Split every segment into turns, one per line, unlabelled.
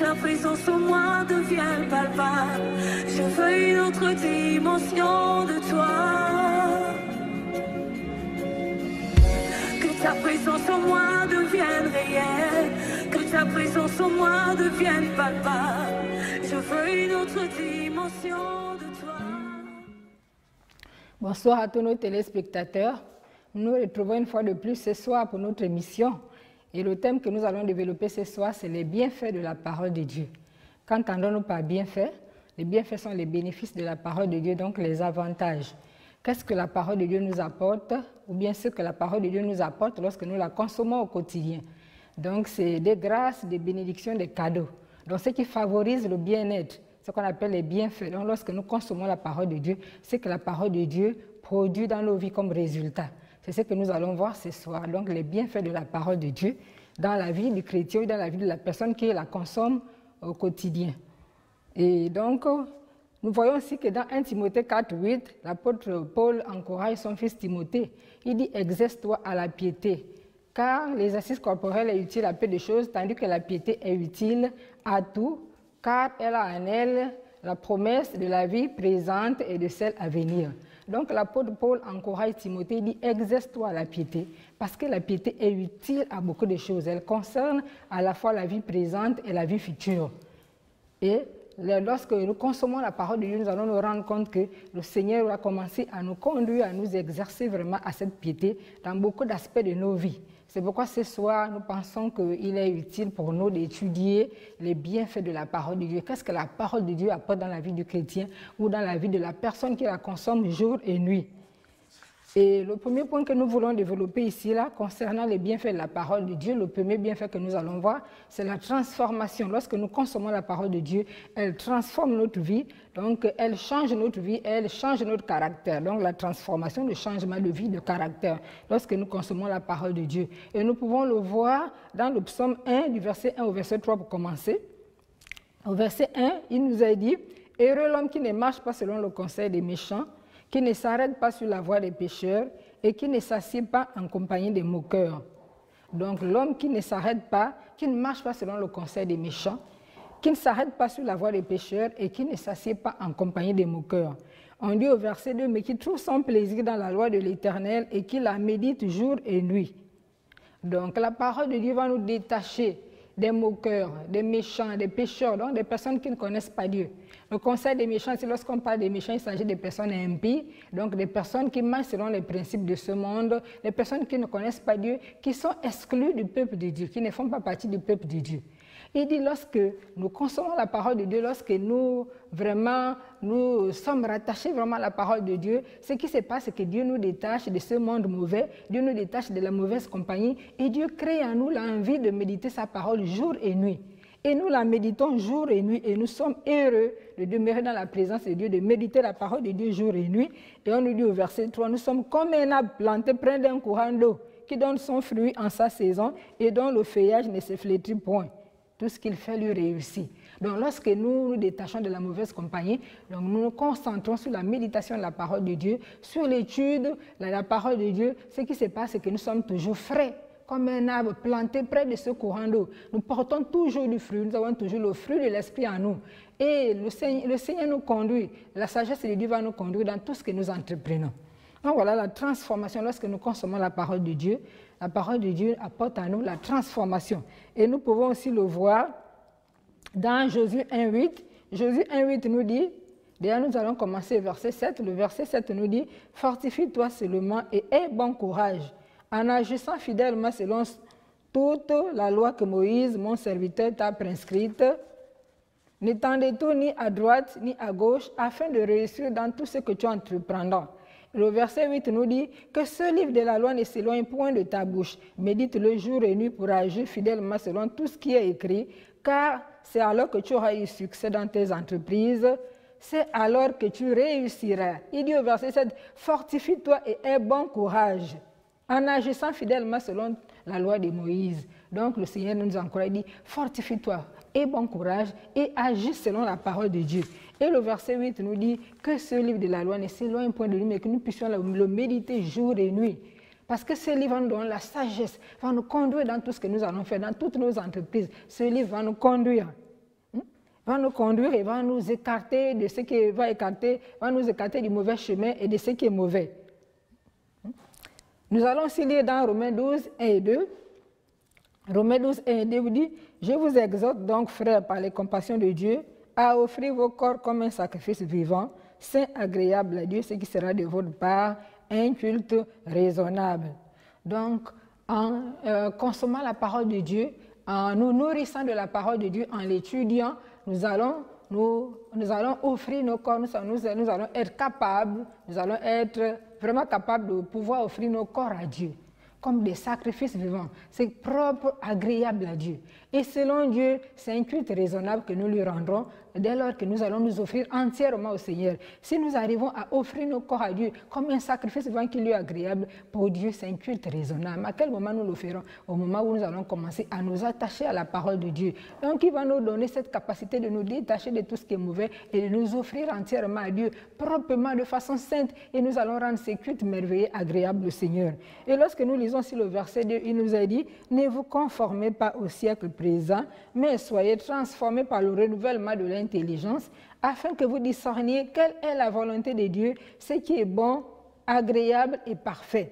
ta présence en moi devienne palpable. Je veux une autre dimension de toi. Que ta présence en moi devienne réelle. Que ta présence en moi devienne palpable. Je veux une autre dimension de toi.
Bonsoir à tous nos téléspectateurs. Nous nous retrouvons une fois de plus ce soir pour notre émission. Et le thème que nous allons développer ce soir, c'est les bienfaits de la parole de Dieu. Qu'entendons-nous par bienfaits? Les bienfaits sont les bénéfices de la parole de Dieu, donc les avantages. Qu'est-ce que la parole de Dieu nous apporte? Ou bien ce que la parole de Dieu nous apporte lorsque nous la consommons au quotidien. Donc c'est des grâces, des bénédictions, des cadeaux. Donc ce qui favorise le bien-être, ce qu'on appelle les bienfaits. Donc lorsque nous consommons la parole de Dieu, c'est que la parole de Dieu produit dans nos vies comme résultat. C'est ce que nous allons voir ce soir. Donc les bienfaits de la parole de Dieu dans la vie du chrétien ou dans la vie de la personne qui la consomme au quotidien. Et donc, nous voyons aussi que dans 1 Timothée 4,8, l'apôtre Paul encourage son fils Timothée. Il dit « Exerce-toi à la piété, car l'exercice corporel est utile à peu de choses, tandis que la piété est utile à tout, car elle a en elle la promesse de la vie présente et de celle à venir. » Donc l'apôtre Paul encourage Timothée, il dit « Exerce-toi à la piété », parce que la piété est utile à beaucoup de choses. Elle concerne à la fois la vie présente et la vie future. Et lorsque nous consommons la parole de Dieu, nous allons nous rendre compte que le Seigneur va commencer à nous conduire, à nous exercer vraiment à cette piété dans beaucoup d'aspects de nos vies. C'est pourquoi ce soir, nous pensons qu'il est utile pour nous d'étudier les bienfaits de la parole de Dieu. Qu'est-ce que la parole de Dieu apporte dans la vie du chrétien ou dans la vie de la personne qui la consomme jour et nuit. Et le premier point que nous voulons développer ici, là, concernant les bienfaits de la parole de Dieu, le premier bienfait que nous allons voir, c'est la transformation. Lorsque nous consommons la parole de Dieu, elle transforme notre vie, donc elle change notre vie, elle change notre caractère. Donc la transformation, le changement de vie, de caractère, lorsque nous consommons la parole de Dieu. Et nous pouvons le voir dans le psaume 1, du verset 1 au verset 3 pour commencer. Au verset 1, il nous a dit « Heureux l'homme qui ne marche pas selon le conseil des méchants, qui ne s'arrête pas sur la voie des pécheurs et qui ne s'assied pas en compagnie des moqueurs. » Donc l'homme qui ne s'arrête pas, qui ne marche pas selon le conseil des méchants, qui ne s'arrête pas sur la voie des pécheurs et qui ne s'assied pas en compagnie des moqueurs. On dit au verset 2, « Mais qui trouve son plaisir dans la loi de l'Éternel et qui la médite jour et nuit. » Donc la parole de Dieu va nous détacher des moqueurs, des méchants, des pécheurs, donc des personnes qui ne connaissent pas Dieu. Le conseil des méchants, c'est lorsqu'on parle des méchants, il s'agit des personnes impies, donc des personnes qui marchent selon les principes de ce monde, des personnes qui ne connaissent pas Dieu, qui sont exclues du peuple de Dieu, qui ne font pas partie du peuple de Dieu. Il dit lorsque nous consommons la parole de Dieu, lorsque nous sommes rattachés vraiment à la parole de Dieu, ce qui se passe, c'est que Dieu nous détache de ce monde mauvais, Dieu nous détache de la mauvaise compagnie et Dieu crée en nous l'envie de méditer sa parole jour et nuit. Et nous la méditons jour et nuit et nous sommes heureux de demeurer dans la présence de Dieu, de méditer la parole de Dieu jour et nuit. Et on nous dit au verset 3, nous sommes comme un arbre planté près d'un courant d'eau qui donne son fruit en sa saison et dont le feuillage ne se flétrit point. Tout ce qu'il fait lui réussit. Donc lorsque nous nous détachons de la mauvaise compagnie, donc nous nous concentrons sur la méditation de la parole de Dieu, sur l'étude de la parole de Dieu, ce qui se passe, c'est que nous sommes toujours frais, comme un arbre planté près de ce courant d'eau. Nous portons toujours du fruit, nous avons toujours le fruit de l'esprit en nous. Et le Seigneur nous conduit, la sagesse de Dieu va nous conduire dans tout ce que nous entreprenons. Donc voilà la transformation lorsque nous consommons la parole de Dieu. La parole de Dieu apporte à nous la transformation. Et nous pouvons aussi le voir dans Josué 1,8. Josué 1,8 nous dit, déjà nous allons commencer verset 7. Le verset 7 nous dit, « Fortifie-toi seulement et aie bon courage, en agissant fidèlement selon toute la loi que Moïse, mon serviteur, t'a prescrite. Ne t'en détourne ni à droite ni à gauche, afin de réussir dans tout ce que tu entreprendras. » Le verset 8 nous dit que ce livre de la loi ne s'éloigne point de ta bouche. Médite-le jour et nuit pour agir fidèlement selon tout ce qui est écrit, car c'est alors que tu auras eu succès dans tes entreprises, c'est alors que tu réussiras. Il dit au verset 7, fortifie-toi et aie bon courage, en agissant fidèlement selon la loi de Moïse. Donc le Seigneur nous encourage, il dit, fortifie-toi, aie bon courage et agis selon la parole de Dieu. Et le verset 8 nous dit que ce livre de la loi ne s'éloigne point de nous, mais que nous puissions le méditer jour et nuit. Parce que ce livre nous donne la sagesse, va nous conduire dans tout ce que nous allons faire, dans toutes nos entreprises. Ce livre va nous conduire. va nous conduire et va nous écarter de ce qui va nous écarter du mauvais chemin et de ce qui est mauvais. Nous allons aussi lire dans Romains 12, 1 et 2. Romains 12, 1 et 2 vous dit « Je vous exhorte donc, frères, par les compassions de Dieu, à offrir vos corps comme un sacrifice vivant, saint, agréable à Dieu, ce qui sera de votre part un culte raisonnable. » Donc, en consommant la parole de Dieu, en nous nourrissant de la parole de Dieu, en l'étudiant, nous allons offrir nos corps, nous allons être capables, nous allons être vraiment capables de pouvoir offrir nos corps à Dieu comme des sacrifices vivants. C'est propre, agréable à Dieu. Et selon Dieu, c'est un culte raisonnable que nous lui rendrons dès lors que nous allons nous offrir entièrement au Seigneur. Si nous arrivons à offrir nos corps à Dieu comme un sacrifice vivant qui lui est agréable, pour Dieu, c'est un culte raisonnable. À quel moment nous le ferons? Au moment où nous allons commencer à nous attacher à la parole de Dieu. Donc, il va nous donner cette capacité de nous détacher de tout ce qui est mauvais et de nous offrir entièrement à Dieu, proprement, de façon sainte, et nous allons rendre ces cultes merveilleux, agréables au Seigneur. Et lorsque nous lisons sur le verset 2, il nous a dit « Ne vous conformez pas au siècle présent, mais soyez transformés par le renouvellement de l'intelligence, afin que vous discerniez quelle est la volonté de Dieu, ce qui est bon, agréable et parfait. »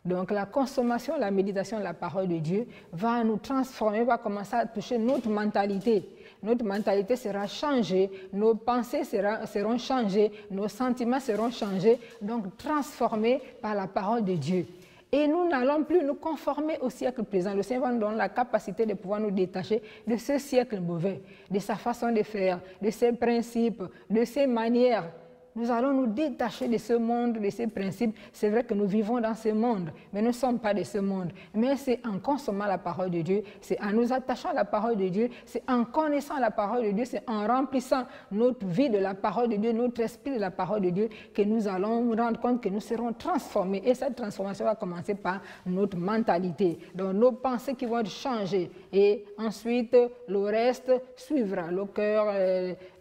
Donc la consommation, la méditation de la parole de Dieu va nous transformer, va commencer à toucher notre mentalité. Notre mentalité sera changée, nos pensées seront changées, nos sentiments seront changés, donc transformés par la parole de Dieu. Et nous n'allons plus nous conformer au siècle présent. Le Seigneur va nous donner la capacité de pouvoir nous détacher de ce siècle mauvais, de sa façon de faire, de ses principes, de ses manières. Nous allons nous détacher de ce monde, de ces principes. C'est vrai que nous vivons dans ce monde, mais nous ne sommes pas de ce monde. Mais c'est en consommant la parole de Dieu, c'est en nous attachant à la parole de Dieu, c'est en connaissant la parole de Dieu, c'est en remplissant notre vie de la parole de Dieu, notre esprit de la parole de Dieu, que nous allons nous rendre compte que nous serons transformés. Et cette transformation va commencer par notre mentalité, donc nos pensées qui vont être changées. Et ensuite, le reste suivra. Le cœur,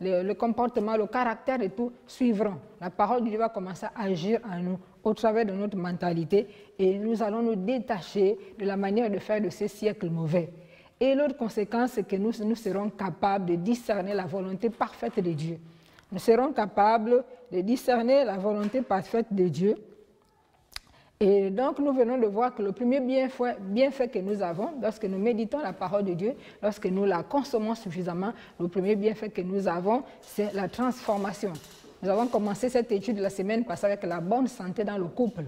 le comportement, le caractère et tout suivra. La parole de Dieu va commencer à agir en nous au travers de notre mentalité et nous allons nous détacher de la manière de faire de ce siècle mauvais. Et l'autre conséquence, c'est que nous serons capables de discerner la volonté parfaite de Dieu. Nous serons capables de discerner la volonté parfaite de Dieu. Et donc, nous venons de voir que le premier bienfait que nous avons, lorsque nous méditons la parole de Dieu, lorsque nous la consommons suffisamment, le premier bienfait que nous avons, c'est la transformation. Nous avons commencé cette étude la semaine passée avec la bonne santé dans le couple.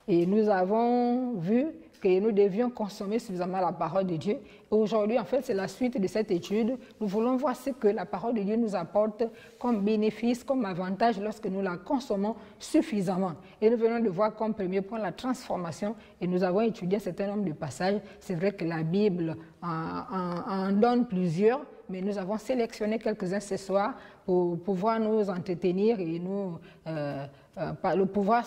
Et nous avons vu que nous devions consommer suffisamment la parole de Dieu. Et aujourd'hui, en fait, c'est la suite de cette étude. Nous voulons voir ce que la parole de Dieu nous apporte comme bénéfice, comme avantage lorsque nous la consommons suffisamment. Et nous venons de voir comme premier point la transformation. Et nous avons étudié un certain nombre de passages. C'est vrai que la Bible en donne plusieurs, mais nous avons sélectionné quelques-uns ce soir pour pouvoir nous entretenir et pouvoir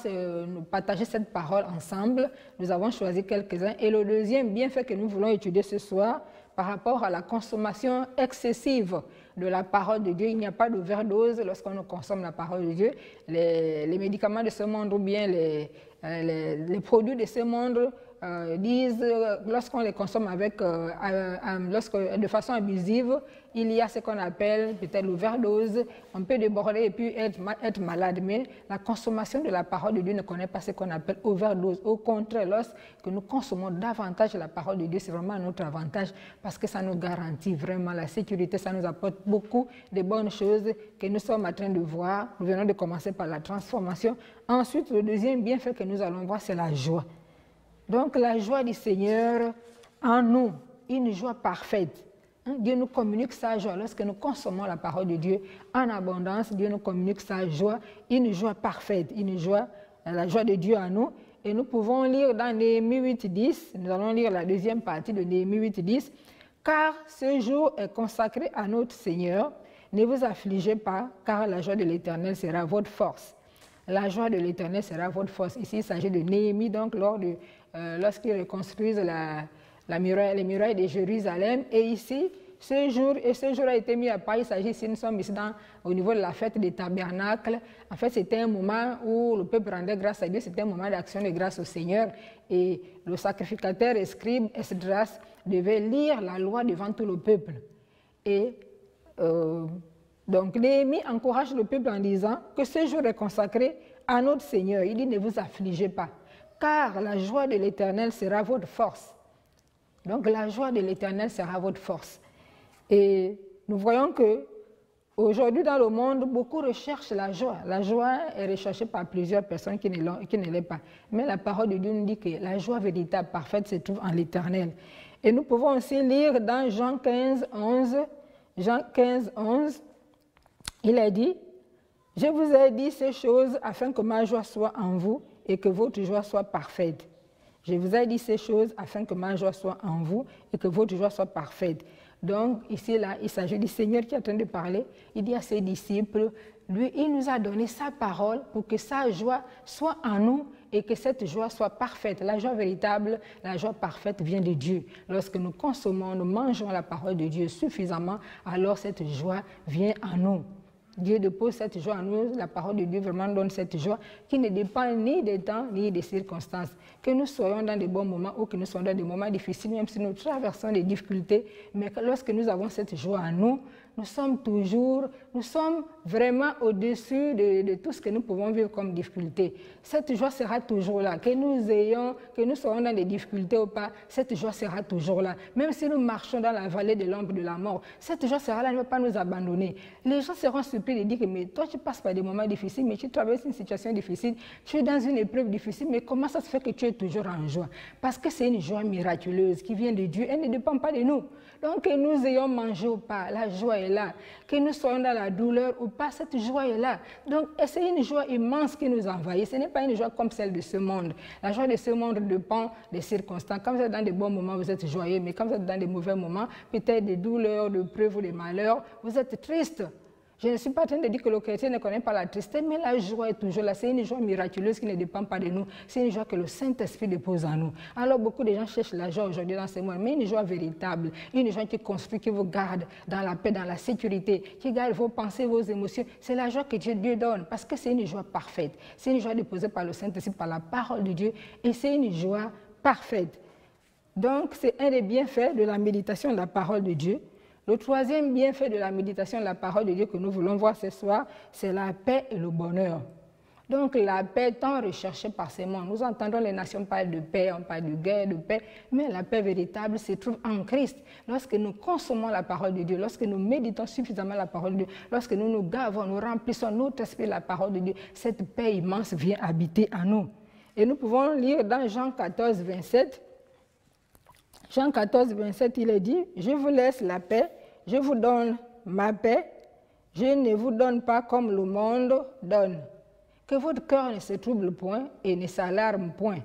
partager cette parole ensemble. Nous avons choisi quelques-uns. Et le deuxième bienfait que nous voulons étudier ce soir, par rapport à la consommation excessive de la parole de Dieu, il n'y a pas d'overdose lorsqu'on consomme la parole de Dieu. Les médicaments de ce monde ou bien les produits de ce monde disent, lorsqu'on les consomme de façon abusive, il y a ce qu'on appelle peut-être l'overdose, on peut déborder et puis être malade, mais la consommation de la parole de Dieu ne connaît pas ce qu'on appelle overdose. Au contraire, lorsque nous consommons davantage la parole de Dieu, c'est vraiment notre avantage parce que ça nous garantit vraiment la sécurité, ça nous apporte beaucoup de bonnes choses que nous sommes en train de voir. Nous venons de commencer par la transformation. Ensuite, le deuxième bienfait que nous allons voir, c'est la joie. Donc la joie du Seigneur en nous, une joie parfaite. Dieu nous communique sa joie. Lorsque nous consommons la parole de Dieu en abondance, Dieu nous communique sa joie, une joie parfaite, la joie de Dieu en nous. Et nous pouvons lire dans Néhémie 8:10, nous allons lire la deuxième partie de Néhémie 8:10, « Car ce jour est consacré à notre Seigneur, ne vous affligez pas, car la joie de l'Éternel sera votre force. » La joie de l'Éternel sera votre force. Ici, il s'agit de Néhémie, donc lorsqu'ils reconstruisent les murailles de Jérusalem. Et ici, ce jour a été mis à part. Il s'agit ici, nous sommes ici au niveau de la fête des tabernacles. En fait, c'était un moment où le peuple rendait grâce à Dieu, c'était un moment d'action de grâce au Seigneur. Et le sacrificateur et scribe Esdras devait lire la loi devant tout le peuple. Et Donc Néhémie encourage le peuple en disant que ce jour est consacré à notre Seigneur. Il dit ne vous affligez pas, car la joie de l'Éternel sera votre force. Donc la joie de l'Éternel sera votre force. Et nous voyons que aujourd'hui dans le monde, beaucoup recherchent la joie. La joie est recherchée par plusieurs personnes qui ne l'est pas. Mais la parole de Dieu nous dit que la joie véritable, parfaite, se trouve en l'Éternel. Et nous pouvons aussi lire dans Jean 15, 11, Jean 15, 11, il a dit, « Je vous ai dit ces choses afin que ma joie soit en vous et que votre joie soit parfaite. » Je vous ai dit ces choses afin que ma joie soit en vous et que votre joie soit parfaite. Donc, ici, là, il s'agit du Seigneur qui est en train de parler. Il dit à ses disciples, lui, il nous a donné sa parole pour que sa joie soit en nous et que cette joie soit parfaite. La joie véritable, la joie parfaite vient de Dieu. Lorsque nous consommons, nous mangeons la parole de Dieu suffisamment, alors cette joie vient en nous. Dieu dépose cette joie en nous, la parole de Dieu vraiment donne cette joie qui ne dépend ni des temps ni des circonstances. Que nous soyons dans des bons moments ou que nous soyons dans des moments difficiles, même si nous traversons des difficultés, mais que lorsque nous avons cette joie en nous, nous sommes vraiment au-dessus de tout ce que nous pouvons vivre comme difficulté. Cette joie sera toujours là. Que nous soyons dans des difficultés ou pas, cette joie sera toujours là. Même si nous marchons dans la vallée de l'ombre de la mort, cette joie sera là, elle ne va pas nous abandonner. Les gens seront surpris de dire que mais toi tu passes par des moments difficiles, mais tu traverses une situation difficile, tu es dans une épreuve difficile, mais comment ça se fait que tu es toujours en joie? Parce que c'est une joie miraculeuse qui vient de Dieu, elle ne dépend pas de nous. Donc que nous ayons mangé ou pas, la joie est là. Que nous soyons dans la douleur ou pas, cette joie est là. Donc c'est une joie immense qui nous envahit. Ce n'est pas une joie comme celle de ce monde. La joie de ce monde dépend des circonstances. Quand vous êtes dans des bons moments, vous êtes joyeux, mais quand vous êtes dans des mauvais moments, peut-être des douleurs, des preuves ou des malheurs, vous êtes triste. Je ne suis pas en train de dire que le chrétien ne connaît pas la tristesse, mais la joie est toujours là. C'est une joie miraculeuse qui ne dépend pas de nous. C'est une joie que le Saint-Esprit dépose en nous. Alors beaucoup de gens cherchent la joie aujourd'hui dans ce monde, mais une joie véritable, une joie qui construit, qui vous garde dans la paix, dans la sécurité, qui garde vos pensées, vos émotions. C'est la joie que Dieu donne, parce que c'est une joie parfaite. C'est une joie déposée par le Saint-Esprit, par la parole de Dieu, et c'est une joie parfaite. Donc c'est un des bienfaits de la méditation de la parole de Dieu. Le troisième bienfait de la méditation de la parole de Dieu que nous voulons voir ce soir, c'est la paix et le bonheur. Donc la paix tant recherchée par ces mondes. Nous entendons les nations parler de paix, on parle de guerre, de paix, mais la paix véritable se trouve en Christ. Lorsque nous consommons la parole de Dieu, lorsque nous méditons suffisamment la parole de Dieu, lorsque nous nous gavons, nous remplissons notre esprit de la parole de Dieu, cette paix immense vient habiter en nous. Et nous pouvons lire dans Jean 14, 27, Jean 14, 27, il est dit, « Je vous laisse la paix, je vous donne ma paix, je ne vous donne pas comme le monde donne. Que votre cœur ne se trouble point et ne s'alarme point. »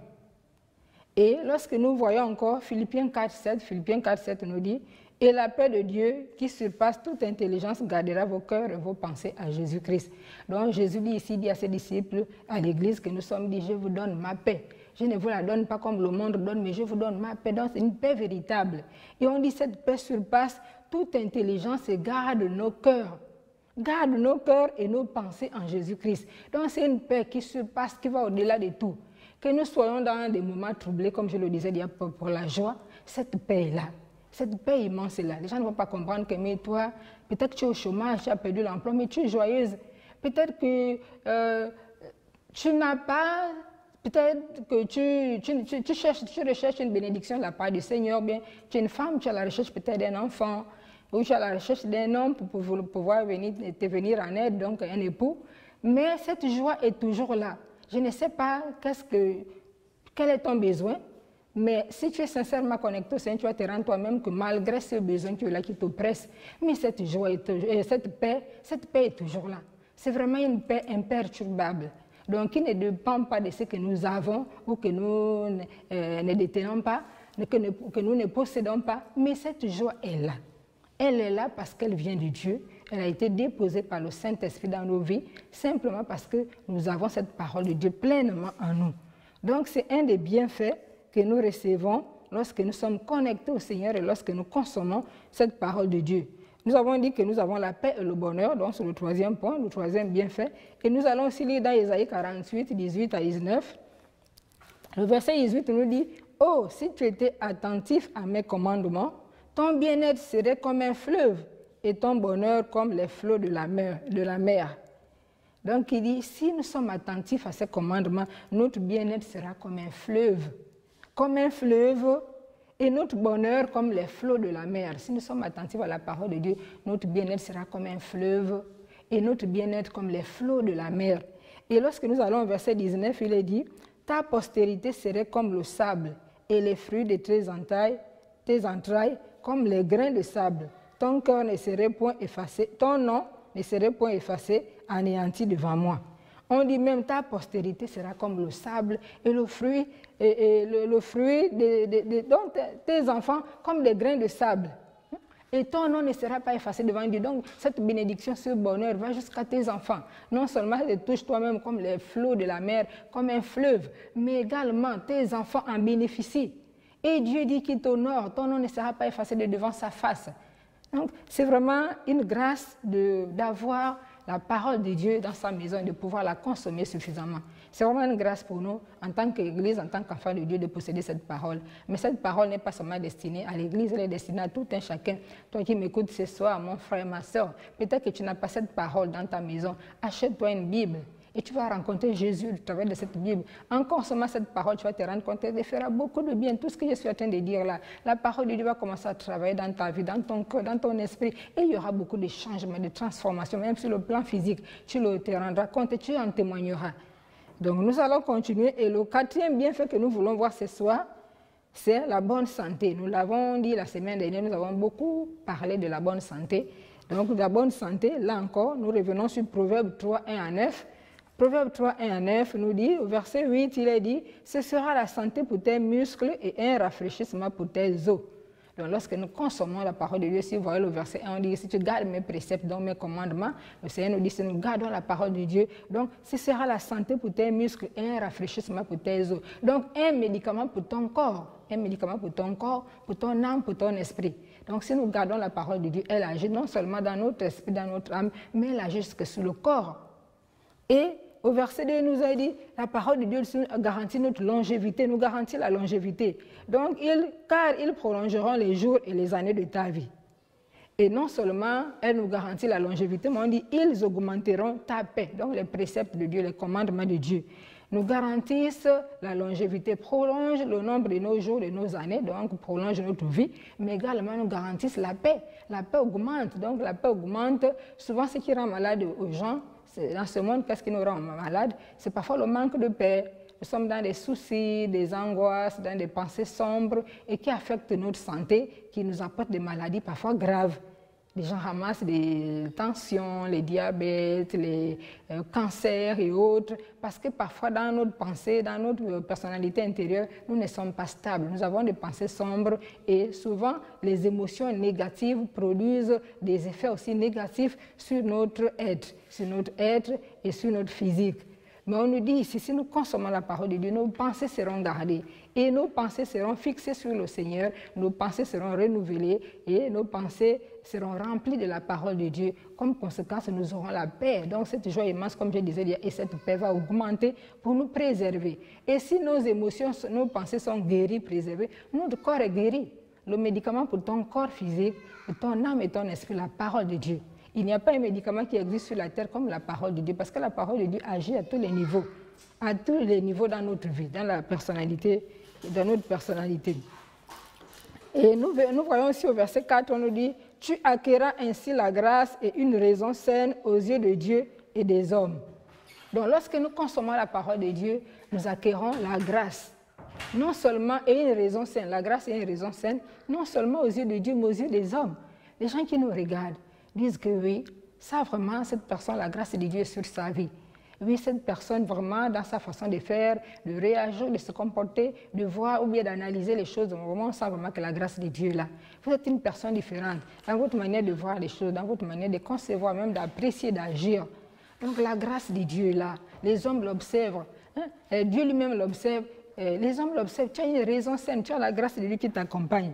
Et lorsque nous voyons encore Philippiens 4, 7 nous dit, « Et la paix de Dieu, qui surpasse toute intelligence, gardera vos cœurs et vos pensées à Jésus-Christ. » Donc Jésus dit ici, dit à ses disciples, à l'Église, que nous sommes dit, « Je vous donne ma paix. » Je ne vous la donne pas comme le monde donne, mais je vous donne ma paix. Donc c'est une paix véritable. Et on dit cette paix surpasse toute intelligence et garde nos cœurs. Garde nos cœurs et nos pensées en Jésus-Christ. Donc c'est une paix qui surpasse, qui va au-delà de tout. Que nous soyons dans des moments troublés, comme je le disais il y a peu pour la joie, cette paix est là. Cette paix immense est là. Les gens ne vont pas comprendre que, mais toi, peut-être que tu es au chômage, tu as perdu l'emploi, mais tu es joyeuse. Peut-être que tu n'as pas... Peut-être que tu recherches une bénédiction de la part du Seigneur, bien, tu es une femme, tu es à la recherche peut-être d'un enfant, ou tu es à la recherche d'un homme pour pouvoir te venir en aide, donc un époux. Mais cette joie est toujours là. Je ne sais pas quel est ton besoin, mais si tu es sincèrement connecté au Seigneur, tu vas te rendre toi-même que malgré ce besoin tu es là qui t'oppresse, mais cette joie, cette paix est toujours là. C'est vraiment une paix imperturbable. Donc, qui ne dépend pas de ce que nous avons ou que nous ne détenons pas, que nous ne possédons pas, mais cette joie est là. Elle est là parce qu'elle vient de Dieu. Elle a été déposée par le Saint-Esprit dans nos vies, simplement parce que nous avons cette parole de Dieu pleinement en nous. Donc, c'est un des bienfaits que nous recevons lorsque nous sommes connectés au Seigneur et lorsque nous consommons cette parole de Dieu. Nous avons dit que nous avons la paix et le bonheur, donc c'est le troisième point, le troisième bienfait. Et nous allons aussi lire dans Ésaïe 48, 18 à 19. Le verset 18 nous dit, « Oh, si tu étais attentif à mes commandements, ton bien-être serait comme un fleuve, et ton bonheur comme les flots de la mer. Donc il dit, si nous sommes attentifs à ces commandements, notre bien-être sera comme un fleuve, et notre bonheur comme les flots de la mer. Si nous sommes attentifs à la parole de Dieu, notre bien-être sera comme un fleuve, et notre bien-être comme les flots de la mer. Et lorsque nous allons au verset 19, il est dit, ta postérité serait comme le sable, et les fruits de tes entrailles comme les grains de sable. Ton cœur ne serait point effacé, ton nom ne serait point effacé, anéanti devant moi. On dit même ta postérité sera comme le sable et le fruit, donc tes enfants comme des grains de sable. Et ton nom ne sera pas effacé devant Dieu. Donc cette bénédiction, ce bonheur va jusqu'à tes enfants. Non seulement elle touche toi-même comme les flots de la mer, comme un fleuve, mais également tes enfants en bénéficient. Et Dieu dit qu'il t'honore, ton nom ne sera pas effacé de devant sa face. Donc c'est vraiment une grâce d'avoir la parole de Dieu dans sa maison et de pouvoir la consommer suffisamment. C'est vraiment une grâce pour nous, en tant qu'Église, en tant qu'enfants de Dieu, de posséder cette parole. Mais cette parole n'est pas seulement destinée à l'Église, elle est destinée à tout un chacun. Toi qui m'écoutes ce soir, mon frère, ma soeur, peut-être que tu n'as pas cette parole dans ta maison. Achète-toi une Bible et tu vas rencontrer Jésus au travers de cette Bible. En consommant cette parole, tu vas te rendre compte qu'elle fera beaucoup de bien. Tout ce que je suis en train de dire là, la parole de Dieu va commencer à travailler dans ta vie, dans ton cœur, dans ton esprit. Et il y aura beaucoup de changements, de transformations, même sur le plan physique. Tu te rendras compte et tu en témoigneras. Donc nous allons continuer. Et le quatrième bienfait que nous voulons voir ce soir, c'est la bonne santé. Nous l'avons dit la semaine dernière, nous avons beaucoup parlé de la bonne santé. Donc la bonne santé, là encore, nous revenons sur Proverbe 3, 1 à 9. Proverbe 3, 1 à 9 nous dit, au verset 8, il est dit, ce sera la santé pour tes muscles et un rafraîchissement pour tes os. Donc lorsque nous consommons la parole de Dieu, si vous voyez le verset 1, on dit, si tu gardes mes préceptes, donc mes commandements, le Seigneur nous dit, si nous gardons la parole de Dieu, donc ce sera la santé pour tes muscles et un rafraîchissement pour tes os. Donc un médicament pour ton corps, pour ton âme, pour ton esprit. Donc si nous gardons la parole de Dieu, elle agit non seulement dans notre esprit, dans notre âme, mais elle agit jusque sur le corps. Et au verset 2, il nous a dit, la parole de Dieu garantit notre longévité, nous garantit la longévité. Donc, car ils prolongeront les jours et les années de ta vie. Et non seulement elle nous garantit la longévité, mais on dit, ils augmenteront ta paix. Donc, les préceptes de Dieu, les commandements de Dieu nous garantissent la longévité, prolongent le nombre de nos jours, de nos années, donc prolongent notre vie, mais également nous garantissent la paix. La paix augmente, donc la paix augmente. Souvent, ce qui rend malade aux gens, dans ce monde, qu'est-ce qui nous rend malades? C'est parfois le manque de paix. Nous sommes dans des soucis, des angoisses, dans des pensées sombres et qui affectent notre santé, qui nous apportent des maladies parfois graves. Les gens ramassent des tensions, les diabètes, les cancers et autres, parce que parfois dans notre pensée, dans notre personnalité intérieure, nous ne sommes pas stables. Nous avons des pensées sombres et souvent les émotions négatives produisent des effets aussi négatifs sur notre être et sur notre physique. Mais on nous dit ici, si nous consommons la parole de Dieu, nos pensées seront gardées et nos pensées seront fixées sur le Seigneur, nos pensées seront renouvelées et nos pensées seront remplies de la parole de Dieu. Comme conséquence, nous aurons la paix. Donc cette joie immense, comme je disais, et cette paix va augmenter pour nous préserver. Et si nos émotions, nos pensées sont guéries, préservées, notre corps est guéri. Le médicament pour ton corps physique, pour ton âme et ton esprit, la parole de Dieu. Il n'y a pas un médicament qui existe sur la terre comme la parole de Dieu, parce que la parole de Dieu agit à tous les niveaux dans notre vie, dans la personnalité, dans notre personnalité. Et nous voyons aussi au verset 4, on nous dit, tu acquerras ainsi la grâce et une raison saine aux yeux de Dieu et des hommes. Donc lorsque nous consommons la parole de Dieu, nous acquérons la grâce. Non seulement, et une raison saine, la grâce est une raison saine, non seulement aux yeux de Dieu, mais aux yeux des hommes. Les gens qui nous regardent disent que oui, ça vraiment, cette personne, la grâce de Dieu est sur sa vie. Oui, cette personne vraiment, dans sa façon de faire, de réagir, de se comporter, de voir ou bien d'analyser les choses, vraiment, on sent vraiment que la grâce de Dieu est là. Vous êtes une personne différente dans votre manière de voir les choses, dans votre manière de concevoir, même d'apprécier, d'agir. Donc la grâce de Dieu est là. Les hommes l'observent. Hein? Dieu lui-même l'observe. Les hommes l'observent. Tu as une raison saine, tu as la grâce de Dieu qui t'accompagne.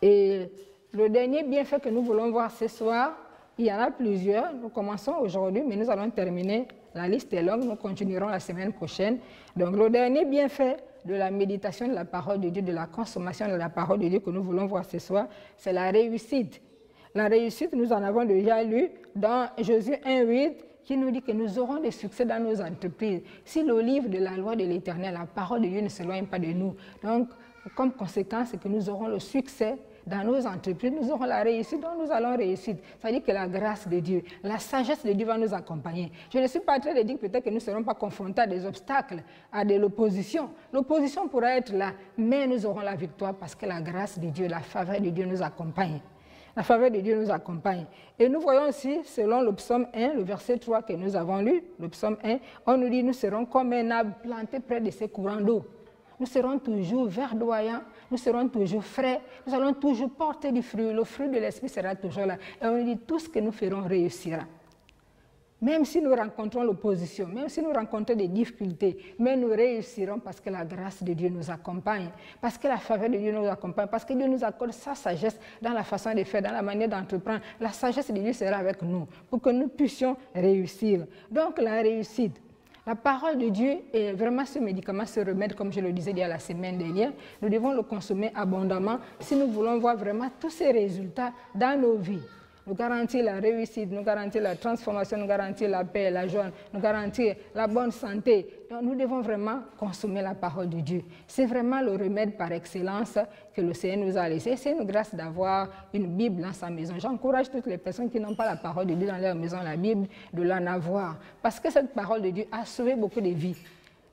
Et le dernier bienfait que nous voulons voir ce soir, il y en a plusieurs. Nous commençons aujourd'hui, mais nous allons terminer. La liste est longue, nous continuerons la semaine prochaine. Donc le dernier bienfait de la méditation de la parole de Dieu, de la consommation de la parole de Dieu que nous voulons voir ce soir, c'est la réussite. La réussite, nous en avons déjà lu dans Josué 1,8, qui nous dit que nous aurons des succès dans nos entreprises. Si le livre de la loi de l'Éternel, la parole de Dieu ne s'éloigne pas de nous, donc comme conséquence, c'est que nous aurons le succès dans nos entreprises, nous aurons la réussite, donc nous allons réussir. Ça veut dire que la grâce de Dieu, la sagesse de Dieu va nous accompagner. Je ne suis pas en train de dire peut-être que nous ne serons pas confrontés à des obstacles, à de l'opposition. L'opposition pourra être là, mais nous aurons la victoire parce que la grâce de Dieu, la faveur de Dieu nous accompagne. La faveur de Dieu nous accompagne. Et nous voyons aussi, selon le psaume 1, le verset 3 que nous avons lu, le psaume 1, on nous dit, nous serons comme un arbre planté près de ces courants d'eau. Nous serons toujours verdoyants, nous serons toujours frais, nous allons toujours porter du fruit, le fruit de l'esprit sera toujours là. Et on nous dit, tout ce que nous ferons réussira. Même si nous rencontrons l'opposition, même si nous rencontrons des difficultés, mais nous réussirons parce que la grâce de Dieu nous accompagne, parce que la faveur de Dieu nous accompagne, parce que Dieu nous accorde sa sagesse dans la façon de faire, dans la manière d'entreprendre. La sagesse de Dieu sera avec nous pour que nous puissions réussir. Donc la réussite. La parole de Dieu est vraiment ce médicament, ce remède, comme je le disais il y a la semaine dernière. Nous devons le consommer abondamment si nous voulons voir vraiment tous ces résultats dans nos vies. Nous garantir la réussite, nous garantir la transformation, nous garantir la paix, la joie, nous garantir la bonne santé. Donc nous devons vraiment consommer la parole de Dieu. C'est vraiment le remède par excellence que le Seigneur nous a laissé. C'est une grâce d'avoir une Bible dans sa maison. J'encourage toutes les personnes qui n'ont pas la parole de Dieu dans leur maison, la Bible, de l'en avoir. Parce que cette parole de Dieu a sauvé beaucoup de vies.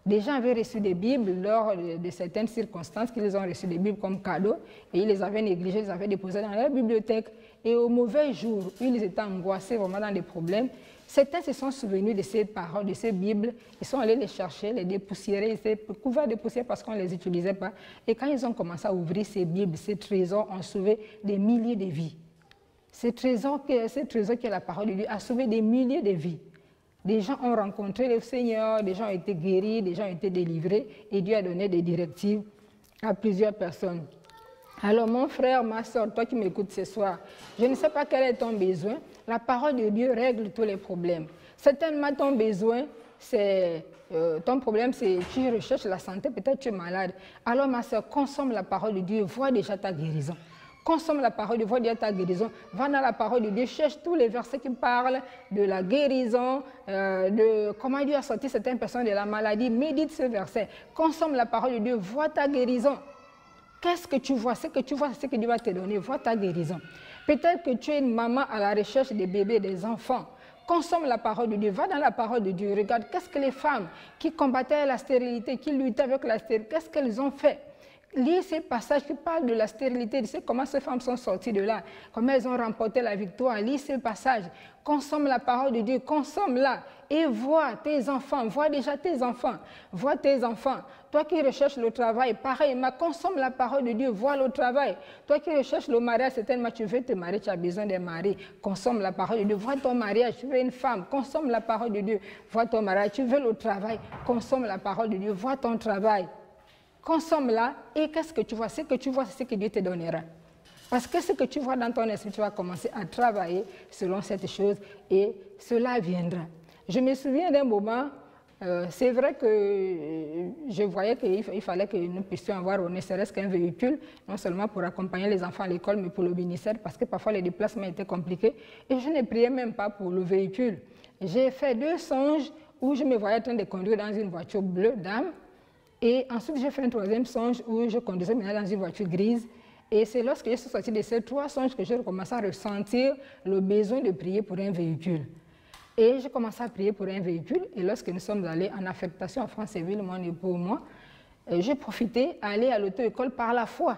Des gens avaient reçu des Bibles lors de certaines circonstances, qu'ils ont reçu des Bibles comme cadeau, et ils les avaient négligées, ils les avaient déposées dans leur bibliothèque. Et au mauvais jour, où ils étaient angoissés, vraiment dans des problèmes, certains se sont souvenus de ces paroles, de ces Bibles, ils sont allés les chercher, les dépoussiérer, ils étaient couverts de poussière parce qu'on ne les utilisait pas. Et quand ils ont commencé à ouvrir ces Bibles, ces trésors ont sauvé des milliers de vies. Ces trésors qui est la parole de Dieu a sauvé des milliers de vies. Des gens ont rencontré le Seigneur, des gens ont été guéris, des gens ont été délivrés et Dieu a donné des directives à plusieurs personnes. Alors mon frère, ma soeur, toi qui m'écoutes ce soir, je ne sais pas quel est ton besoin. La parole de Dieu règle tous les problèmes. Certainement ton besoin, ton problème, c'est que tu recherches la santé, peut-être tu es malade. Alors ma soeur, consomme la parole de Dieu, vois déjà ta guérison. Consomme la parole de Dieu, vois déjà ta guérison. Va dans la parole de Dieu, cherche tous les versets qui parlent de la guérison, de comment Dieu a sorti certaines personnes de la maladie. Médite ce verset. Consomme la parole de Dieu, vois ta guérison. Qu'est-ce que tu vois? Ce que tu vois, c'est ce que Dieu va te donner. Vois ta guérison. Peut-être que tu es une maman à la recherche des bébés, des enfants. Consomme la parole de Dieu. Va dans la parole de Dieu. Regarde, qu'est-ce que les femmes qui combattaient la stérilité, qui luttaient avec la stérilité, qu'est-ce qu'elles ont fait? Lis ces passages qui parlent de la stérilité, de comment ces femmes sont sorties de là, comment elles ont remporté la victoire. Lis ces passages, consomme la parole de Dieu, consomme-la et vois tes enfants, vois déjà tes enfants, vois tes enfants. Toi qui recherches le travail, pareil, mais consomme la parole de Dieu, vois le travail. Toi qui recherches le mariage, certainement tu veux te marier, tu as besoin d'un mari, consomme la parole de Dieu, vois ton mariage, tu veux une femme, consomme la parole de Dieu, vois ton mariage, tu veux le travail, consomme la parole de Dieu, vois ton travail. Consomme-la et qu'est-ce que tu vois? Ce que tu vois, c'est ce que Dieu te donnera. Parce que ce que tu vois dans ton esprit, tu vas commencer à travailler selon cette chose et cela viendra. Je me souviens d'un moment, c'est vrai que je voyais qu'il fallait que nous puissions avoir ne serait-ce qu'un véhicule, non seulement pour accompagner les enfants à l'école, mais pour le ministère, parce que parfois les déplacements étaient compliqués. Et je ne priais même pas pour le véhicule. J'ai fait 2 songes où je me voyais en train de conduire dans une voiture bleue d'âme. Et ensuite, j'ai fait un 3e songe où je conduisais maintenant dans une voiture grise. Et c'est lorsque je suis sortie de ces 3 songes que j'ai commencé à ressentir le besoin de prier pour un véhicule. Et j'ai commencé à prier pour un véhicule. Et lorsque nous sommes allés en affectation à Franceville, mon époux et moi, j'ai profité d'aller à l'auto-école par la foi.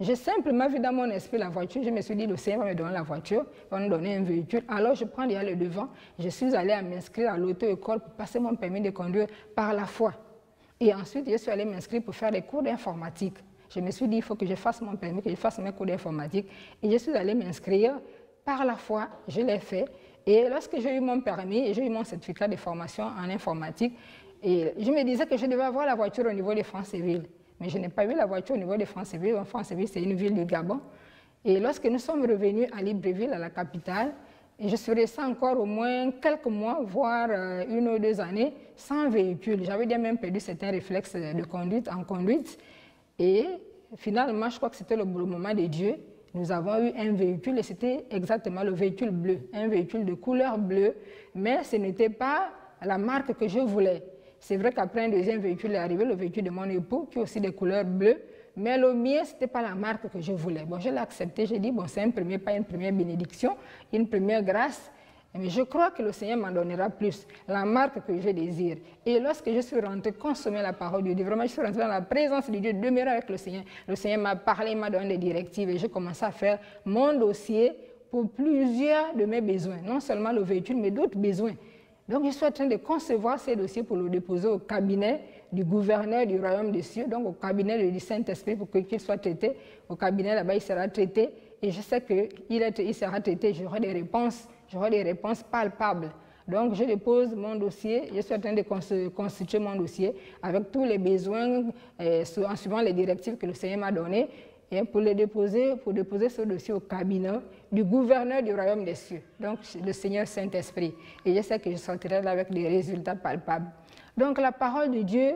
J'ai simplement vu dans mon esprit la voiture. Je me suis dit, le Seigneur va me donner la voiture, va nous donner un véhicule. Alors je prends déjà le devant. Je suis allée à m'inscrire à l'auto-école pour passer mon permis de conduire par la foi. Et ensuite, je suis allée m'inscrire pour faire des cours d'informatique. Je me suis dit, il faut que je fasse mon permis, que je fasse mes cours d'informatique. Et je suis allée m'inscrire par la foi, je l'ai fait. Et lorsque j'ai eu mon permis et j'ai eu mon certificat de formation en informatique, et je me disais que je devais avoir la voiture au niveau de Franceville. Mais je n'ai pas eu la voiture au niveau de Franceville. Franceville, c'est une ville du Gabon. Et lorsque nous sommes revenus à Libreville, à la capitale, et je suis restée encore au moins quelques mois, voire 1 ou 2 années, sans véhicule. J'avais déjà même perdu certains réflexes de conduite en conduite. Et finalement, je crois que c'était le moment de Dieu. nous avons eu un véhicule et c'était exactement le véhicule bleu, un véhicule de couleur bleue, mais ce n'était pas la marque que je voulais. C'est vrai qu'après un deuxième véhicule est arrivé, le véhicule de mon époux, qui est aussi de couleur bleue, mais le mien, ce n'était pas la marque que je voulais. Bon, je l'ai accepté, j'ai dit, bon, c'est un premier pas, une première bénédiction, une première grâce, mais je crois que le Seigneur m'en donnera plus, la marque que je désire. Et lorsque je suis rentrée consommer la parole de Dieu, vraiment, je suis rentrée dans la présence de Dieu, demeurer avec le Seigneur m'a parlé, m'a donné des directives et j'ai commencé à faire mon dossier pour plusieurs de mes besoins, non seulement le véhicule, mais d'autres besoins. Donc, je suis en train de concevoir ces dossiers pour le déposer au cabinet du gouverneur du royaume des cieux, donc au cabinet du Saint-Esprit pour qu'il soit traité. Au cabinet, là-bas, il sera traité et je sais qu'il sera traité, j'aurai des réponses palpables. Donc, je dépose mon dossier, je suis en train de constituer mon dossier avec tous les besoins en suivant les directives que le Seigneur m'a données. Et pour déposer ce dossier au cabinet du gouverneur du royaume des cieux, donc le Seigneur Saint-Esprit. Et je sais que je sortirai là avec des résultats palpables. Donc la parole de Dieu,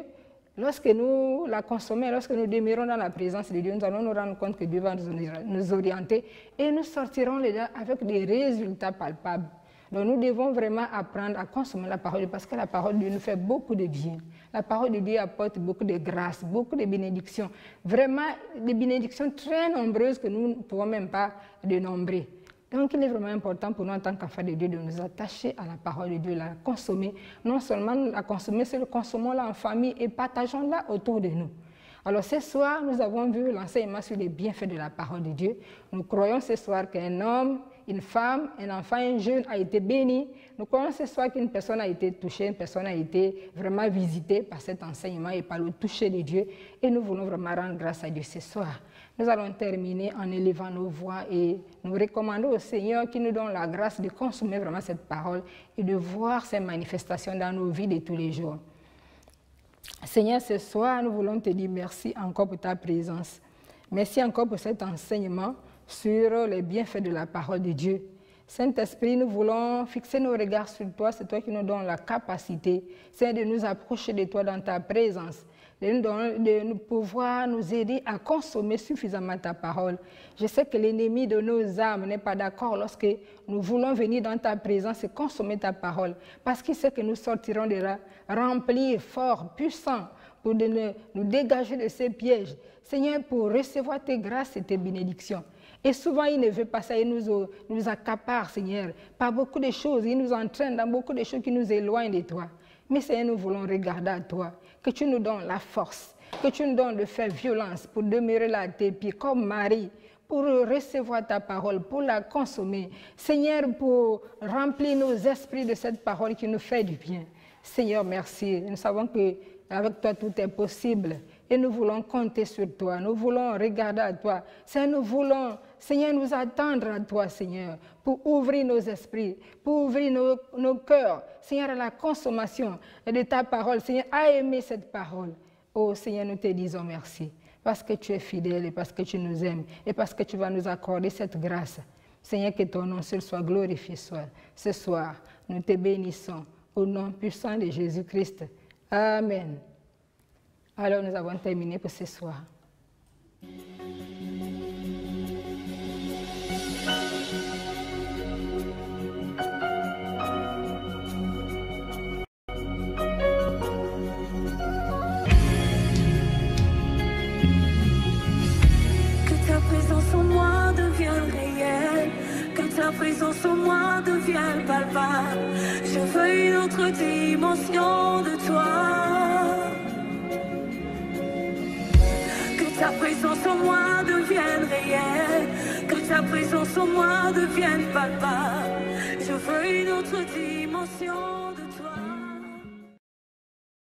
lorsque nous la consommons, lorsque nous demeurons dans la présence de Dieu, nous allons nous rendre compte que Dieu va nous orienter et nous sortirons là avec des résultats palpables. Donc nous devons vraiment apprendre à consommer la parole de Dieu parce que la parole de Dieu nous fait beaucoup de bien. La parole de Dieu apporte beaucoup de grâce, beaucoup de bénédictions. Vraiment des bénédictions très nombreuses que nous ne pouvons même pas dénombrer. Donc il est vraiment important pour nous en tant qu'enfants de Dieu de nous attacher à la parole de Dieu, la consommer. Non seulement la consommer, c'est le consommons-la en famille et partageons-la autour de nous. Alors ce soir, nous avons vu l'enseignement sur les bienfaits de la parole de Dieu. Nous croyons ce soir qu'un homme, une femme, un enfant, un jeune a été béni. Nous croyons ce soir qu'une personne a été touchée, une personne a été vraiment visitée par cet enseignement et par le toucher de Dieu. Et nous voulons vraiment rendre grâce à Dieu ce soir. Nous allons terminer en élevant nos voix et nous recommandons au Seigneur qui nous donne la grâce de consommer vraiment cette parole et de voir ces manifestations dans nos vies de tous les jours. Seigneur, ce soir, nous voulons te dire merci encore pour ta présence. Merci encore pour cet enseignement sur les bienfaits de la parole de Dieu. Saint-Esprit, nous voulons fixer nos regards sur toi. C'est toi qui nous donnes la capacité, c'est de nous approcher de toi dans ta présence, de nous pouvoir nous aider à consommer suffisamment ta parole. Je sais que l'ennemi de nos âmes n'est pas d'accord lorsque nous voulons venir dans ta présence et consommer ta parole, parce qu'il sait que nous sortirons de là remplis, forts, puissants, pour nous dégager de ces pièges. Seigneur, pour recevoir tes grâces et tes bénédictions. Et souvent, il ne veut pas ça, il nous accapare, Seigneur, par beaucoup de choses. Il nous entraîne dans beaucoup de choses qui nous éloignent de toi. Mais Seigneur, nous voulons regarder à toi, que tu nous donnes la force, que tu nous donnes de faire violence pour demeurer là à tes pieds, comme Marie, pour recevoir ta parole, pour la consommer. Seigneur, pour remplir nos esprits de cette parole qui nous fait du bien. Seigneur, merci. Nous savons qu'avec toi, tout est possible. Et nous voulons compter sur toi. Nous voulons regarder à toi. Seigneur, nous voulons, Seigneur, nous attendre à toi, Seigneur, pour ouvrir nos esprits, pour ouvrir nos cœurs, Seigneur, à la consommation de ta parole. Seigneur, à aimer cette parole. Oh, Seigneur, nous te disons merci. Parce que tu es fidèle et parce que tu nous aimes et parce que tu vas nous accorder cette grâce. Seigneur, que ton nom seul soit glorifié ce soir. Nous te bénissons au nom puissant de Jésus-Christ. Amen. Alors nous avons terminé pour ce soir.
Que ta présence en moi devienne réelle, que ta présence en moi devienne palpable. Je veux une autre dimension de toi. Que ta présence en moi devienne réelle, que ta présence en moi devienne palpable. Je veux une autre dimension.